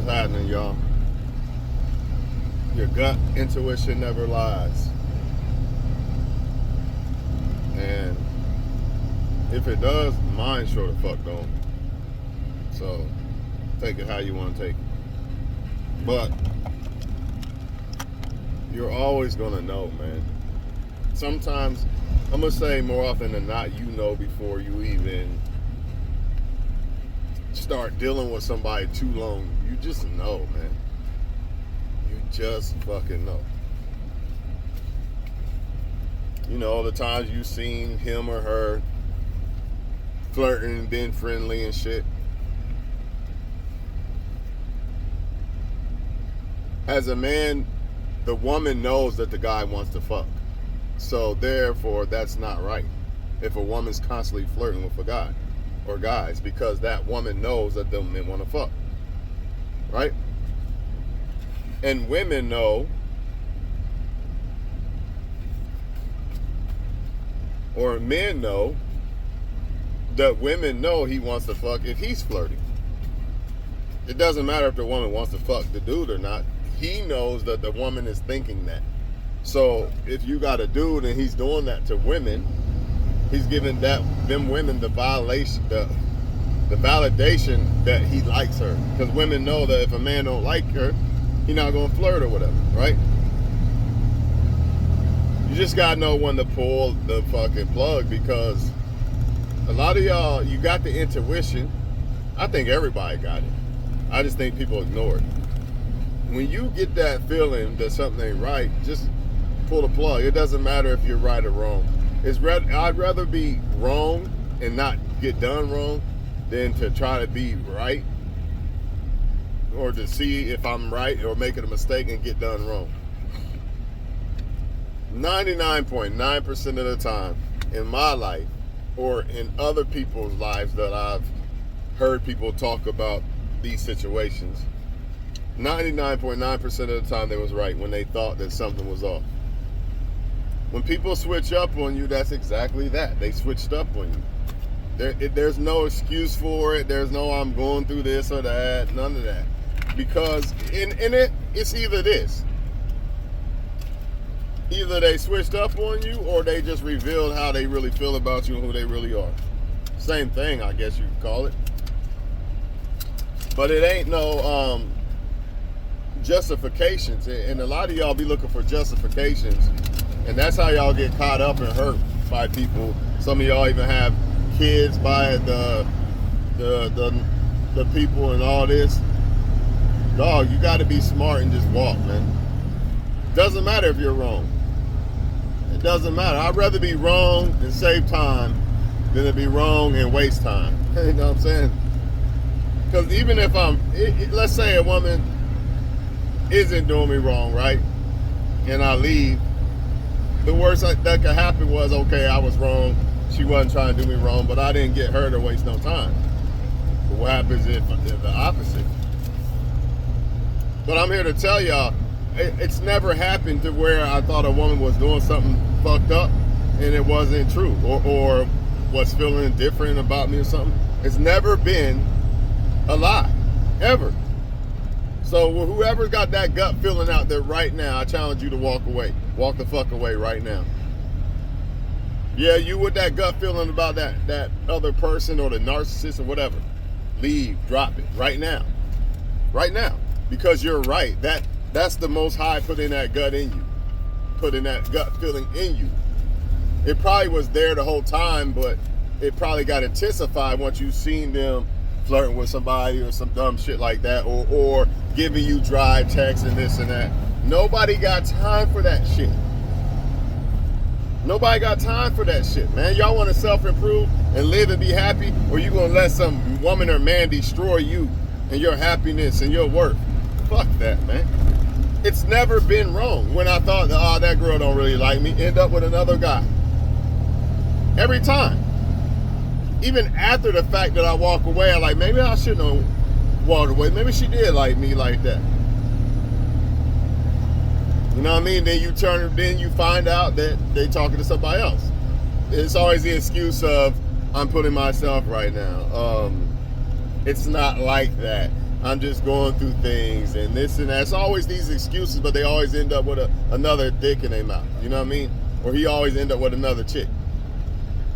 happening, y'all? Your gut intuition never lies. And if it does, mine sure the fuck don't. So take it how you want to take it. But you're always gonna know, man. Sometimes, I'm gonna say more often than not, you know before you even start dealing with somebody too long. You just know, man. You just fucking know. You know, all the times you've seen him or her flirting, being friendly and shit. As a man, the woman knows that the guy wants to fuck. So therefore, that's not right. If a woman's constantly flirting with a guy or guys, because that woman knows that the men want to fuck. Right? And women know, or men know, that women know he wants to fuck if he's flirting. It doesn't matter if the woman wants to fuck the dude or not. He knows that the woman is thinking that. So if you got a dude and he's doing that to women, he's giving them women the violation, the validation that he likes her. Because women know that if a man don't like her, he's not gonna flirt or whatever, right? You just gotta know when to pull the fucking plug, because a lot of y'all, you got the intuition. I think everybody got it. I just think people ignore it. When you get that feeling that something ain't right, just pull the plug. It doesn't matter if you're right or wrong. I'd rather be wrong and not get done wrong than to try to be right, or to see if I'm right or making a mistake and get done wrong. 99.9% of the time in my life or in other people's lives that I've heard people talk about these situations, 99.9% of the time they was right when they thought that something was off. When people switch up on you, that's exactly that. They switched up on you. There's no excuse for it. There's no I'm going through this or that. None of that. Because in it, it's either this. Either they switched up on you or they just revealed how they really feel about you and who they really are. Same thing, I guess you could call it. But it ain't no justifications. And a lot of y'all be looking for justifications. And that's how y'all get caught up and hurt by people. Some of y'all even have kids by the people and all this. Dog, you got to be smart and just walk, man. Doesn't matter if you're wrong. It doesn't matter. I'd rather be wrong and save time than to be wrong and waste time. You know what I'm saying? Because even if let's say a woman isn't doing me wrong, right? And I leave, the worst that could happen was, okay, I was wrong. She wasn't trying to do me wrong, but I didn't get her to waste no time. But what happens if the opposite? But I'm here to tell y'all, it's never happened to where I thought a woman was doing something fucked up and it wasn't true, or was feeling different about me or something. It's never been a lie, ever. So whoever's got that gut feeling out there right now, I challenge you to walk away. Walk the fuck away right now. Yeah, you with that gut feeling about that other person or the narcissist or whatever, leave, drop it right now. Right now. Because you're right. That's the Most High putting that gut in you. Putting that gut feeling in you. It probably was there the whole time, but it probably got intensified once you seen them flirting with somebody or some dumb shit like that, or giving you dry texts and this and that. Nobody got time for that shit. Nobody got time for that shit, man. Y'all want to self-improve and live and be happy, or you gonna let some woman or man destroy you and your happiness and your worth? Fuck that, man. It's never been wrong. When I thought, that girl don't really like me, end up with another guy. Every time. Even after the fact that I walk away, I'm like, maybe I shouldn't have walked away. Maybe she did like me like that. You know what I mean? Then you find out that they talking to somebody else. It's always the excuse of, I'm putting myself right now. It's not like that. I'm just going through things and this and that. It's always these excuses, but they always end up with another dick in their mouth. You know what I mean? Or he always end up with another chick.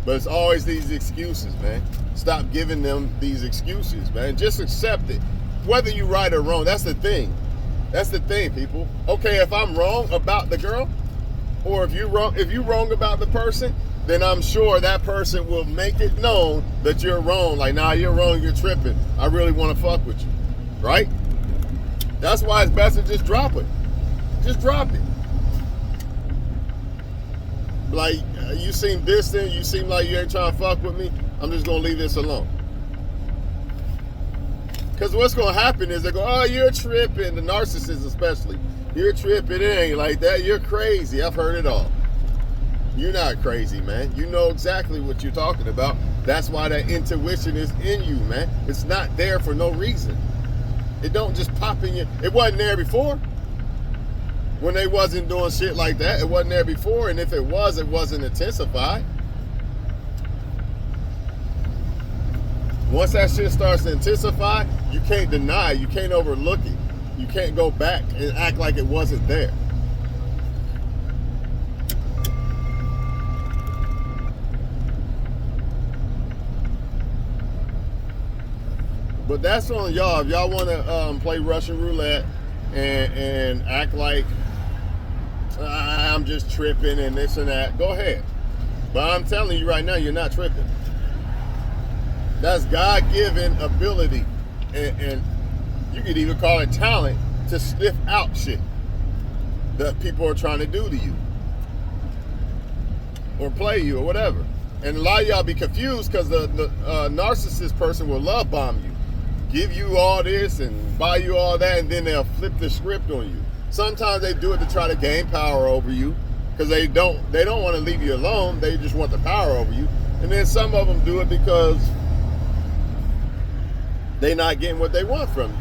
But it's always these excuses, man. Stop giving them these excuses, man. Just accept it. Whether you right or wrong, that's the thing. That's the thing, people. Okay, if I'm wrong about the girl, or if you're wrong about the person, then I'm sure that person will make it known that you're wrong. Like, nah, you're wrong, you're tripping. I really want to fuck with you. Right? That's why it's best to just drop it. Just drop it. Like, you seem distant, you seem like you ain't trying to fuck with me, I'm just going to leave this alone. Because what's going to happen is they go, oh, you're tripping, the narcissist especially. You're tripping, it ain't like that, you're crazy. I've heard it all. You're not crazy, man. You know exactly what you're talking about. That's why that intuition is in you, man. It's not there for no reason. It don't just pop in you. It wasn't there before. When they wasn't doing shit like that, it wasn't there before. And if it was, it wasn't intensified. Once that shit starts to intensify, you can't deny it. You can't overlook it. You can't go back and act like it wasn't there. But that's on y'all. If y'all want to play Russian roulette and act like I'm just tripping and this and that, go ahead. But I'm telling you right now, you're not tripping. That's God-given ability, and you could even call it talent, to sniff out shit that people are trying to do to you or play you or whatever. And a lot of y'all be confused because the narcissist person will love bomb you, give you all this and buy you all that, and then they'll flip the script on you. Sometimes they do it to try to gain power over you because they don't want to leave you alone. They just want the power over you. And then some of them do it because they're not getting what they want from you.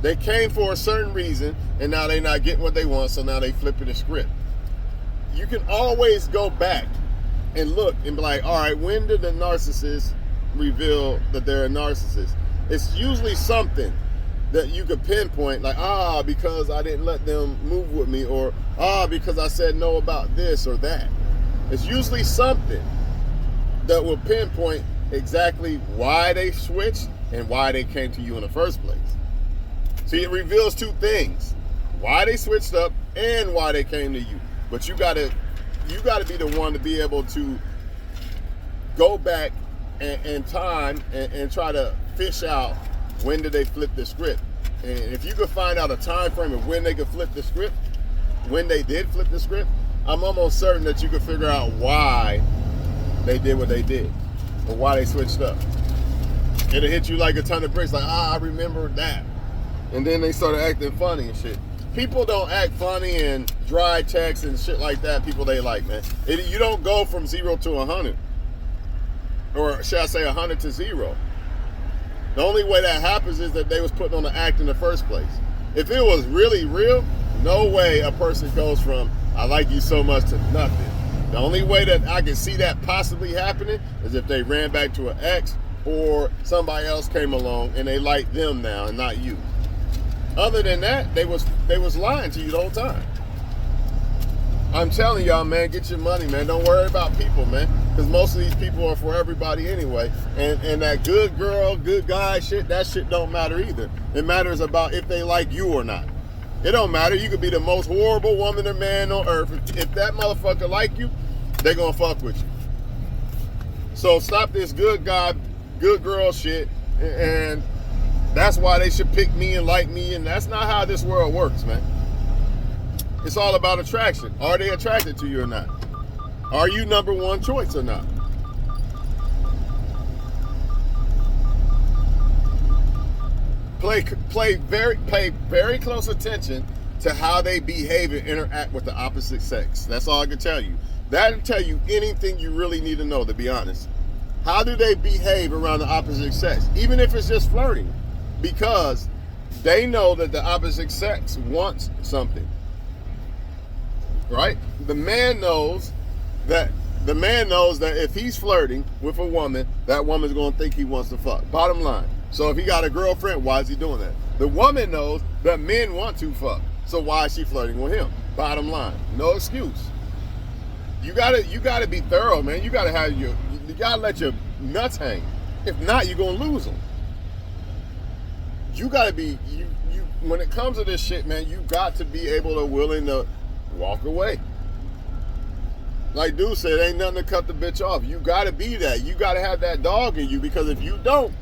They came for a certain reason, and now they're not getting what they want, so now they flipping the script. You can always go back and look and be like, all right, when did the narcissist reveal that they're a narcissist? It's usually something that you could pinpoint, like, because I didn't let them move with me, or because I said no about this or that. It's usually something that will pinpoint exactly why they switched and why they came to you in the first place. See, it reveals two things: why they switched up and why they came to you. But you gotta be the one to be able to go back and time and try to fish out when did they flip the script. And if you could find out a time frame of when they could flip the script, when they did flip the script, I'm almost certain that you could figure out why they did what they did or why they switched up. It'll hit you like a ton of bricks, like, I remember that. And then they started acting funny and shit. People don't act funny and dry text and shit like that. People they like, man. You don't go from 0 to 100. Or should I say 100 to 0. The only way that happens is that they was putting on the act in the first place. If it was really real, no way a person goes from, I like you so much, to nothing. The only way that I can see that possibly happening is if they ran back to an ex or somebody else came along and they like them now and not you. Other than that, they was lying to you the whole time. I'm telling y'all, man, get your money, man. Don't worry about people, man. Because most of these people are for everybody anyway. And that good girl, good guy shit, that shit don't matter either. It matters about if they like you or not. It don't matter. You could be the most horrible woman or man on earth. If that motherfucker like you, they gonna fuck with you. So stop this good guy, good girl shit. And that's why they should pick me and like me. And that's not how this world works, man. It's all about attraction. Are they attracted to you or not? Are you number one choice or not? Pay very close attention to how they behave and interact with the opposite sex. That's all I can tell you. That'll tell you anything you really need to know, to be honest. How do they behave around the opposite sex? Even if it's just flirting. Because they know that the opposite sex wants something. Right? The man knows that if he's flirting with a woman, that woman's going to think he wants to fuck. Bottom line. So if he got a girlfriend, why is he doing that? The woman knows that men want to fuck. So why is she flirting with him? Bottom line, no excuse. You gotta be thorough, man. You gotta let your nuts hang. If not, you're gonna lose them. You gotta be when it comes to this shit, man. You got to be willing to walk away. Like dude said, ain't nothing to cut the bitch off. You gotta be that. You gotta have that dog in you, because if you don't,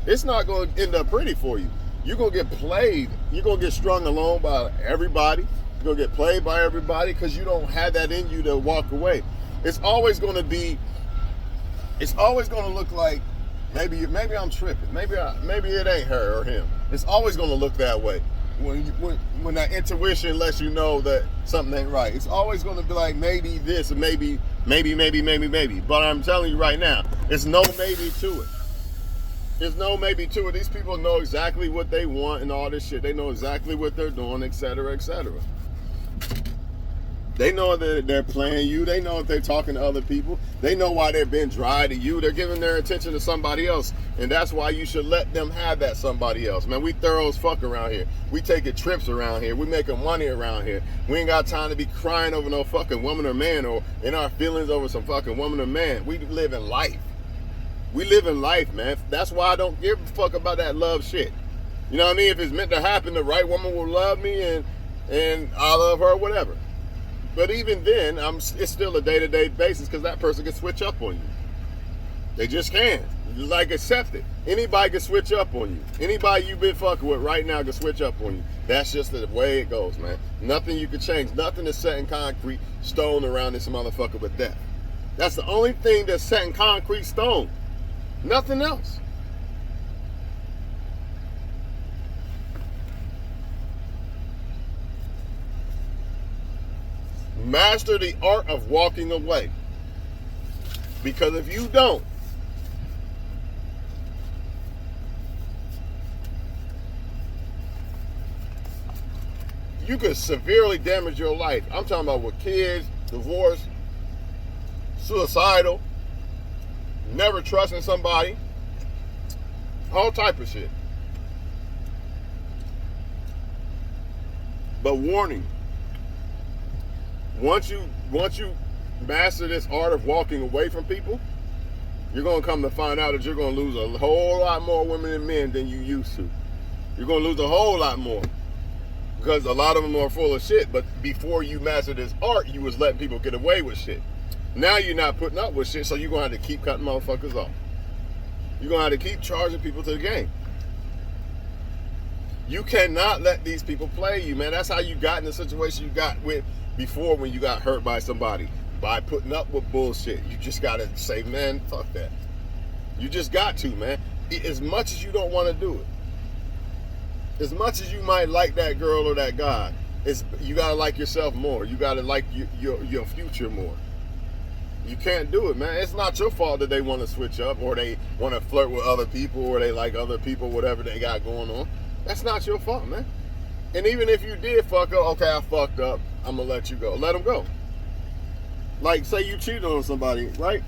it's not gonna end up pretty for you. You're gonna get played. You're gonna get strung along by everybody. You're gonna get played by everybody because you don't have that in you to walk away. It's always gonna look like maybe I'm tripping. Maybe it ain't her or him. It's always gonna look that way. When that intuition lets you know that something ain't right, it's always gonna be like maybe this or maybe. But I'm telling you right now, it's no maybe to it. There's no maybe to it. These people know exactly what they want and all this shit. They know exactly what they're doing, etc., etc. They know that they're playing you. They know if they're talking to other people. They know why they've been dry to you. They're giving their attention to somebody else. And that's why you should let them have that somebody else. Man, we thorough as fuck around here. We taking trips around here. We making money around here. We ain't got time to be crying over no fucking woman or man, or in our feelings over some fucking woman or man. We live in life. We live in life, man. That's why I don't give a fuck about that love shit. You know what I mean? If it's meant to happen, the right woman will love me and I love her, whatever. But even then, it's still a day-to-day basis, because that person can switch up on you. They just can. Like, accept it. Anybody can switch up on you. Anybody you've been fucking with right now can switch up on you. That's just the way it goes, man. Nothing you can change. Nothing is set in concrete stone around this motherfucker but death. That's the only thing that's set in concrete stone. Nothing else. Master the art of walking away. Because if you don't, you could severely damage your life. I'm talking about with kids, divorce, suicidal, never trusting somebody, all type of shit. But warning, once you master this art of walking away from people, you're going to come to find out that you're going to lose a whole lot more women and men than you used to. You're going to lose a whole lot more, because a lot of them are full of shit. But before you master this art, you was letting people get away with shit. Now you're not putting up with shit, so you're going to have to keep cutting motherfuckers off. You're going to have to keep charging people to the game. You cannot let these people play you, man. That's how you got in the situation you got with before, when you got hurt by somebody, by putting up with bullshit. You just got to say, man, fuck that. You just got to, man. As much as you don't want to do it, as much as you might like that girl or that guy, you got to like yourself more. You got to like your future more. You can't do it, man. It's not your fault that they want to switch up, or they want to flirt with other people, or they like other people, whatever they got going on. That's not your fault, man. And even if you did fuck up, okay, I fucked up, I'm going to let you go. Let them go. Like, say you cheated on somebody, right?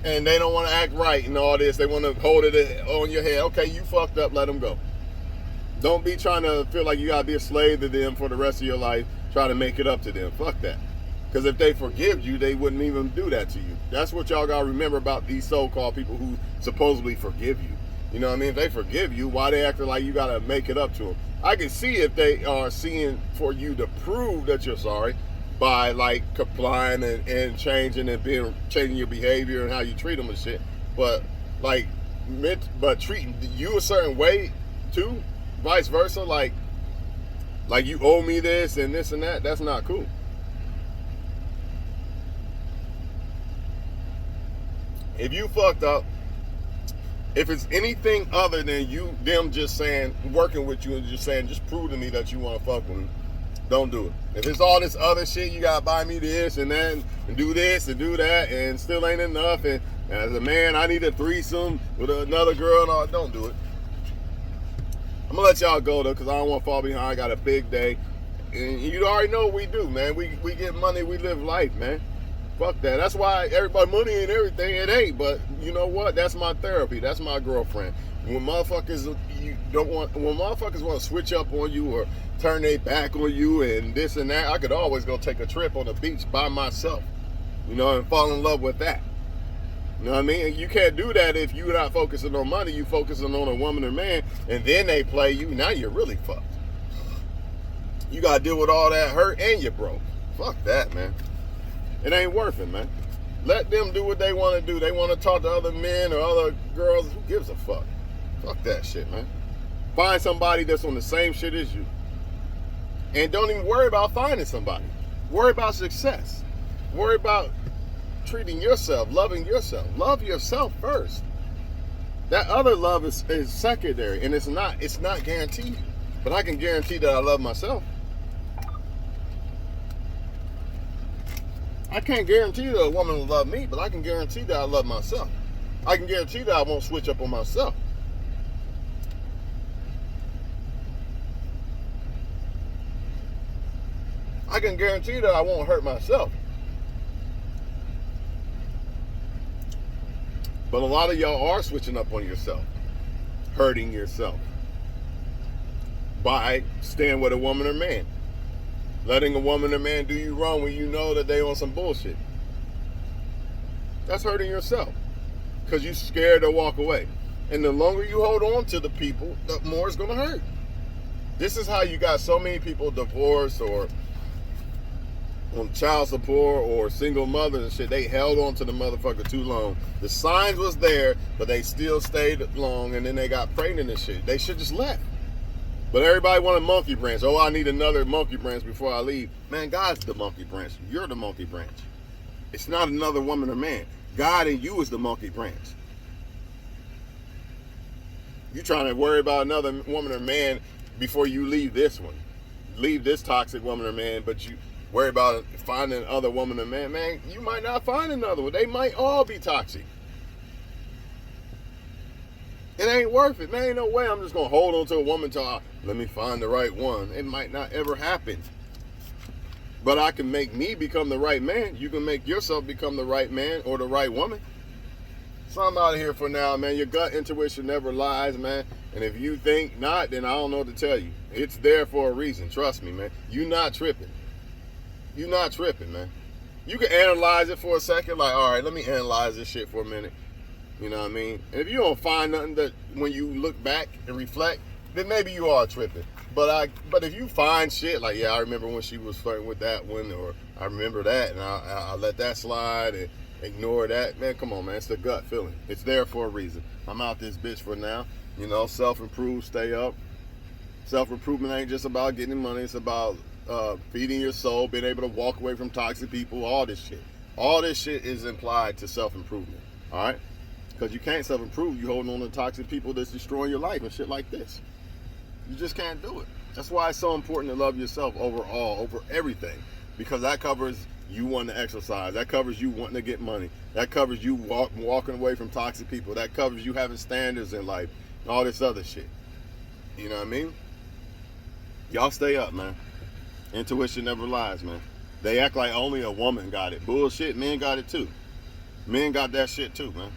And they don't want to act right and all this. They want to hold it on your head. Okay, you fucked up, let them go. Don't be trying to feel like you got to be a slave to them for the rest of your life, try to make it up to them. Fuck that. Because if they forgive you, they wouldn't even do that to you. That's what y'all got to remember about these so-called people who supposedly forgive you. You know what I mean? If they forgive you, why they acting like you got to make it up to them? I can see if they are seeing for you to prove that you're sorry by, like, complying and changing and changing your behavior and how you treat them and shit. But, like, treating you a certain way, too, vice versa, like you owe me this and this and that, that's not cool. If you fucked up, if it's anything other than them just saying, working with you and just saying, just prove to me that you want to fuck with me, don't do it. If it's all this other shit, you got to buy me this and that and do this and do that and still ain't enough, and as a man, I need a threesome with another girl and all, don't do it. I'm going to let y'all go, though, because I don't want to fall behind. I got a big day. And you already know what we do, man. We get money, we live life, man. Fuck that. That's why everybody money and everything. It ain't. But you know what? That's my therapy. That's my girlfriend. When motherfuckers when motherfuckers want to switch up on you or turn their back on you and this and that, I could always go take a trip on the beach by myself. You know, and fall in love with that. You know what I mean? And you can't do that if you're not focusing on money. You focusing on a woman or man, and then they play you. Now you're really fucked. You got to deal with all that hurt and you're broke. Fuck that, man. It ain't worth it, man. Let them do what they want to do. They want to talk to other men or other girls. Who gives a fuck? Fuck that shit, man. Find somebody that's on the same shit as you. And don't even worry about finding somebody. Worry about success. Worry about treating yourself, loving yourself. Love yourself first. That other love is secondary, and it's not guaranteed. But I can guarantee that I love myself. I can't guarantee that a woman will love me, but I can guarantee that I love myself. I can guarantee that I won't switch up on myself. I can guarantee that I won't hurt myself. But a lot of y'all are switching up on yourself, hurting yourself by staying with a woman or man. Letting a woman or man do you wrong when you know that they on some bullshit. That's hurting yourself because you're scared to walk away. And the longer you hold on to the people, the more it's going to hurt. This is how you got so many people divorced or on child support or single mothers and shit. They held on to the motherfucker too long. The signs was there, but they still stayed long, and then they got pregnant and shit. They should just left. But everybody want a monkey branch. Oh, I need another monkey branch before I leave. Man, God's the monkey branch. You're the monkey branch. It's not another woman or man. God and you is the monkey branch. You trying to worry about another woman or man before you leave this one. Leave this toxic woman or man, but you worry about finding another woman or man. Man, you might not find another one. They might all be toxic. It ain't worth it, man. Ain't no way I'm just going to hold on to a woman till let me find the right one. It might not ever happen. But I can make me become the right man. You can make yourself become the right man or the right woman. So I'm out of here for now, man. Your gut intuition never lies, man. And if you think not, then I don't know what to tell you. It's there for a reason. Trust me, man. You not tripping. You not tripping, man. You can analyze it for a second. Like, all right, let me analyze this shit for a minute. You know what I mean? And if you don't find nothing that when you look back and reflect, then maybe you are tripping. But if you find shit like, yeah, I remember when she was flirting with that one, or I remember that, and I let that slide and ignore that, man, come on, man. It's the gut feeling. It's there for a reason. I'm out this bitch for now. You know, self-improve, stay up. Self-improvement ain't just about getting money. It's about feeding your soul, being able to walk away from toxic people, all this shit. All this shit is implied to self-improvement, all right? Because you can't self-improve. You holding on to toxic people that's destroying your life and shit like this. You just can't do it. That's why it's so important to love yourself overall, over everything. Because that covers you wanting to exercise. That covers you wanting to get money. That covers you walking away from toxic people. That covers you having standards in life. And all this other shit. You know what I mean? Y'all stay up, man. Intuition never lies, man. They act like only a woman got it. Bullshit, men got it too. Men got that shit too, man.